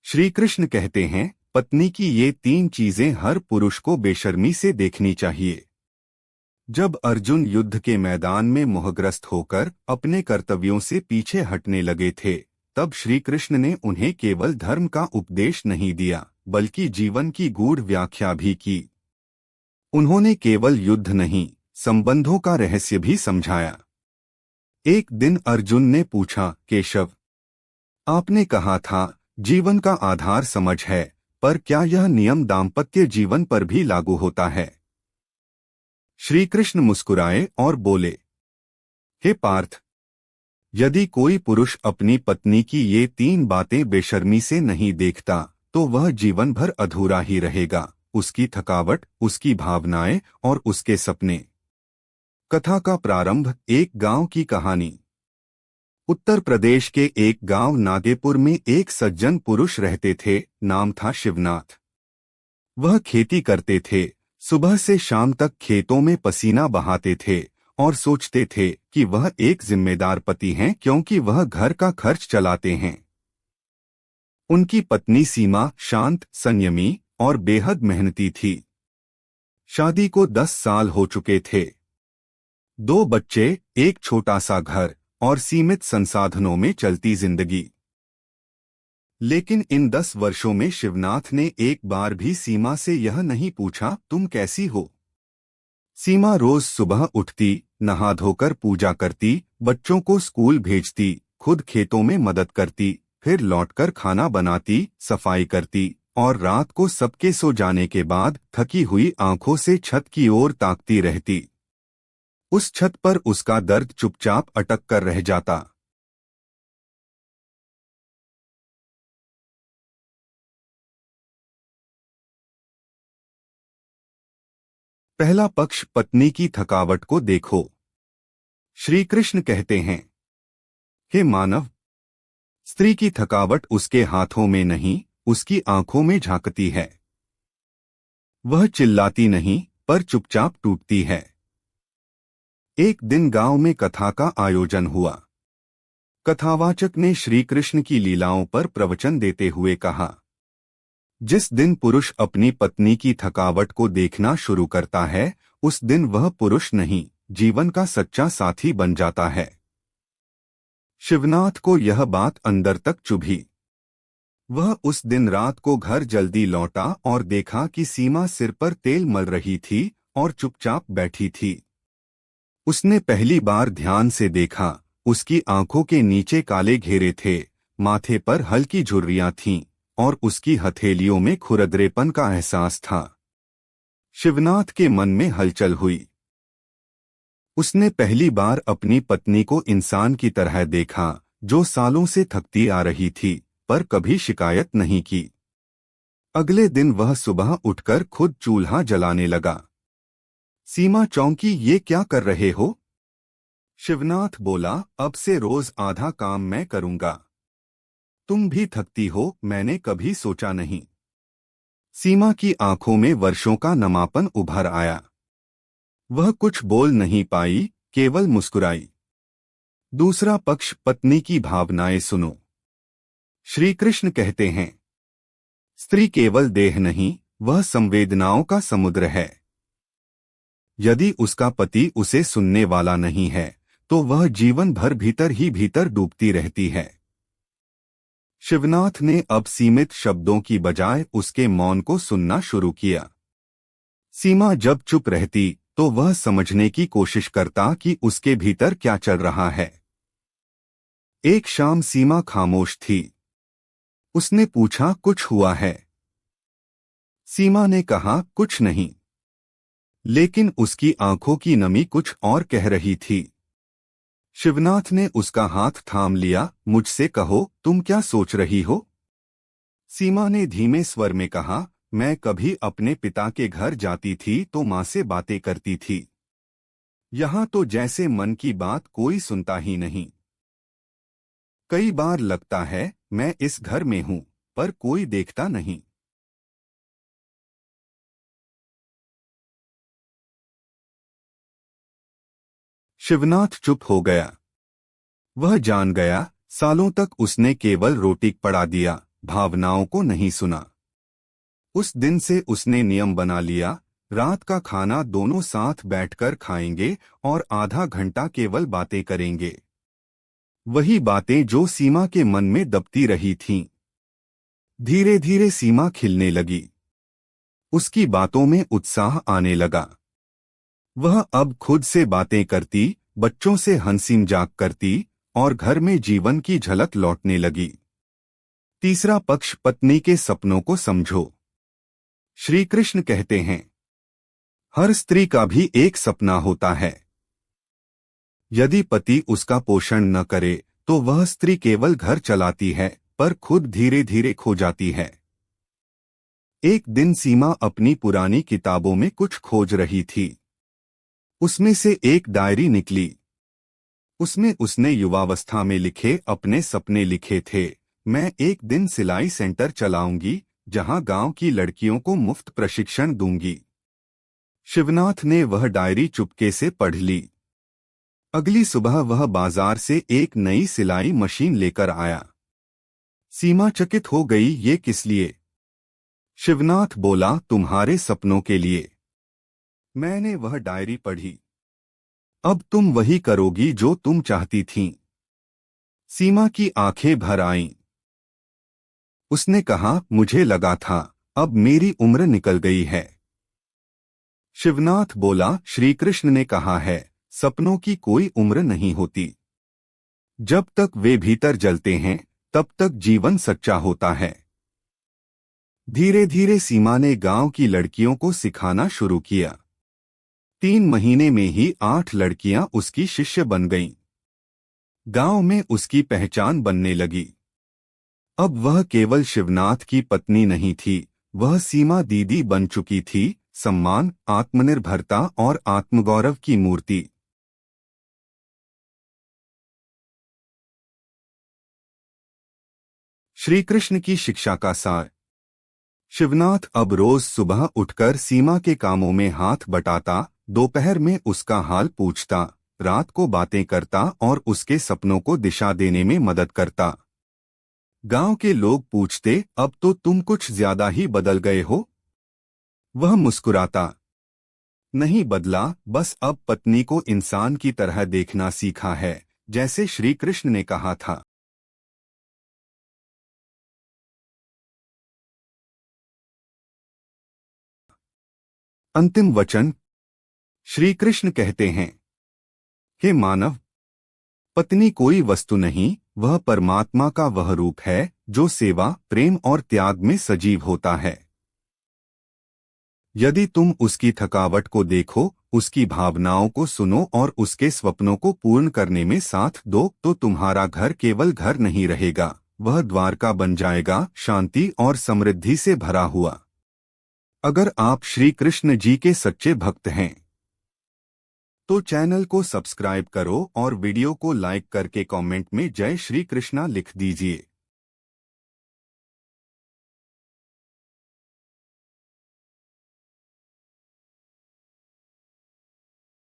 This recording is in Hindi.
श्री कृष्ण कहते हैं, पत्नी की ये 3 चीजें हर पुरुष को बेशर्मी से देखनी चाहिए। जब अर्जुन युद्ध के मैदान में मोहग्रस्त होकर अपने कर्तव्यों से पीछे हटने लगे थे, तब श्री कृष्ण ने उन्हें केवल धर्म का उपदेश नहीं दिया, बल्कि जीवन की गूढ़ व्याख्या भी की। उन्होंने केवल युद्ध नहीं, संबंधों का रहस्य भी समझाया। एक दिन अर्जुन ने पूछा, केशव, आपने कहा था जीवन का आधार समझ है, पर क्या यह नियम दाम्पत्य जीवन पर भी लागू होता है? श्री कृष्ण मुस्कुराए और बोले, हे पार्थ, यदि कोई पुरुष अपनी पत्नी की ये 3 बातें बेशर्मी से नहीं देखता, तो वह जीवन भर अधूरा ही रहेगा। उसकी थकावट, उसकी भावनाएं और उसके सपने। कथा का प्रारंभ। एक गांव की कहानी। उत्तर प्रदेश के एक गांव नागेपुर में एक सज्जन पुरुष रहते थे। नाम था शिवनाथ। वह खेती करते थे। सुबह से शाम तक खेतों में पसीना बहाते थे और सोचते थे कि वह एक जिम्मेदार पति हैं, क्योंकि वह घर का खर्च चलाते हैं। उनकी पत्नी सीमा शांत, संयमी और बेहद मेहनती थी। शादी को 10 साल हो चुके थे। 2 बच्चे, एक छोटा सा घर और सीमित संसाधनों में चलती जिंदगी। लेकिन इन 10 वर्षों में शिवनाथ ने एक बार भी सीमा से यह नहीं पूछा, तुम कैसी हो? सीमा रोज सुबह उठती, नहा धोकर पूजा करती, बच्चों को स्कूल भेजती, खुद खेतों में मदद करती, फिर लौटकर खाना बनाती, सफाई करती और रात को सबके सो जाने के बाद थकी हुई आंखों से छत की ओर ताकती रहती। उस छत पर उसका दर्द चुपचाप अटक कर रह जाता। पहला पक्ष, पत्नी की थकावट को देखो। श्री कृष्ण कहते हैं, हे मानव, स्त्री की थकावट उसके हाथों में नहीं, उसकी आंखों में झांकती है। वह चिल्लाती नहीं, पर चुपचाप टूटती है। एक दिन गांव में कथा का आयोजन हुआ। कथावाचक ने श्री कृष्ण की लीलाओं पर प्रवचन देते हुए कहा, जिस दिन पुरुष अपनी पत्नी की थकावट को देखना शुरू करता है, उस दिन वह पुरुष नहीं, जीवन का सच्चा साथी बन जाता है। शिवनाथ को यह बात अंदर तक चुभी। वह उस दिन रात को घर जल्दी लौटा और देखा कि सीमा सिर पर तेल मल रही थी और चुपचाप बैठी थी। उसने पहली बार ध्यान से देखा। उसकी आंखों के नीचे काले घेरे थे, माथे पर हल्की झुर्रियां थीं और उसकी हथेलियों में खुरदरेपन का एहसास था। शिवनाथ के मन में हलचल हुई। उसने पहली बार अपनी पत्नी को इंसान की तरह देखा, जो सालों से थकती आ रही थी, पर कभी शिकायत नहीं की। अगले दिन वह सुबह उठकर खुद चूल्हा जलाने लगा। सीमा चौंकी, ये क्या कर रहे हो? शिवनाथ बोला, अब से रोज आधा काम मैं करूंगा। तुम भी थकती हो, मैंने कभी सोचा नहीं। सीमा की आंखों में वर्षों का नमापन उभर आया। वह कुछ बोल नहीं पाई, केवल मुस्कुराई। दूसरा पक्ष, पत्नी की भावनाएं सुनो। श्री कृष्ण कहते हैं, स्त्री केवल देह नहीं, वह संवेदनाओं का समुद्र है। यदि उसका पति उसे सुनने वाला नहीं है, तो वह जीवन भर भीतर ही भीतर डूबती रहती है। शिवनाथ ने अब सीमित शब्दों की बजाय उसके मौन को सुनना शुरू किया। सीमा जब चुप रहती, तो वह समझने की कोशिश करता कि उसके भीतर क्या चल रहा है। एक शाम सीमा खामोश थी। उसने पूछा, कुछ हुआ है? सीमा ने कहा, कुछ नहीं। लेकिन उसकी आंखों की नमी कुछ और कह रही थी। शिवनाथ ने उसका हाथ थाम लिया। मुझसे कहो, तुम क्या सोच रही हो? सीमा ने धीमे स्वर में कहा, मैं कभी अपने पिता के घर जाती थी तो माँ से बातें करती थी। यहाँ तो जैसे मन की बात कोई सुनता ही नहीं। कई बार लगता है मैं इस घर में हूँ, पर कोई देखता नहीं। शिवनाथ चुप हो गया। वह जान गया, सालों तक उसने केवल रोटी पड़ा दिया, भावनाओं को नहीं सुना। उस दिन से उसने नियम बना लिया, रात का खाना दोनों साथ बैठकर खाएंगे और आधा घंटा केवल बातें करेंगे। वही बातें जो सीमा के मन में दबती रही थीं। धीरे धीरे सीमा खिलने लगी। उसकी बातों में उत्साह आने लगा। वह अब खुद से बातें करती, बच्चों से हंसी मजाक करती और घर में जीवन की झलक लौटने लगी। तीसरा पक्ष, पत्नी के सपनों को समझो। श्री कृष्ण कहते हैं, हर स्त्री का भी एक सपना होता है। यदि पति उसका पोषण न करे तो वह स्त्री केवल घर चलाती है पर खुद धीरे धीरे खो जाती है। एक दिन सीमा अपनी पुरानी किताबों में कुछ खोज रही थी। उसमें से एक डायरी निकली। उसमें उसने युवावस्था में लिखे अपने सपने लिखे थे। मैं एक दिन सिलाई सेंटर चलाऊंगी जहां गांव की लड़कियों को मुफ्त प्रशिक्षण दूंगी। शिवनाथ ने वह डायरी चुपके से पढ़ ली। अगली सुबह वह बाजार से एक नई सिलाई मशीन लेकर आया। सीमा चकित हो गई, ये किस लिए? शिवनाथ बोला, तुम्हारे सपनों के लिए। मैंने वह डायरी पढ़ी। अब तुम वही करोगी जो तुम चाहती थीं। सीमा की आंखें भर आईं। उसने कहा, मुझे लगा था, अब मेरी उम्र निकल गई है। शिवनाथ बोला, श्री कृष्ण ने कहा है, सपनों की कोई उम्र नहीं होती। जब तक वे भीतर जलते हैं तब तक जीवन सच्चा होता है। धीरे धीरे सीमा ने गांव की लड़कियों को सिखाना शुरू किया। 3 महीने में ही 8 लड़कियां उसकी शिष्य बन गईं। गांव में उसकी पहचान बनने लगी। अब वह केवल शिवनाथ की पत्नी नहीं थी, वह सीमा दीदी बन चुकी थी, सम्मान, आत्मनिर्भरता और आत्मगौरव की मूर्ति। श्री कृष्ण की शिक्षा का सार। शिवनाथ अब रोज सुबह उठकर सीमा के कामों में हाथ बटाता, दोपहर में उसका हाल पूछता, रात को बातें करता और उसके सपनों को दिशा देने में मदद करता। गांव के लोग पूछते, अब तो तुम कुछ ज्यादा ही बदल गए हो? वह मुस्कुराता, नहीं बदला, बस अब पत्नी को इंसान की तरह देखना सीखा है, जैसे श्री कृष्ण ने कहा था। अंतिम वचन। श्री कृष्ण कहते हैं, हे मानव, पत्नी कोई वस्तु नहीं, वह परमात्मा का वह रूप है जो सेवा, प्रेम और त्याग में सजीव होता है। यदि तुम उसकी थकावट को देखो, उसकी भावनाओं को सुनो और उसके स्वप्नों को पूर्ण करने में साथ दो, तो तुम्हारा घर केवल घर नहीं रहेगा, वह द्वारका बन जाएगा, शांति और समृद्धि से भरा हुआ। अगर आप श्री कृष्ण जी के सच्चे भक्त हैं तो चैनल को सब्सक्राइब करो और वीडियो को लाइक करके कमेंट में जय श्री कृष्णा लिख दीजिए।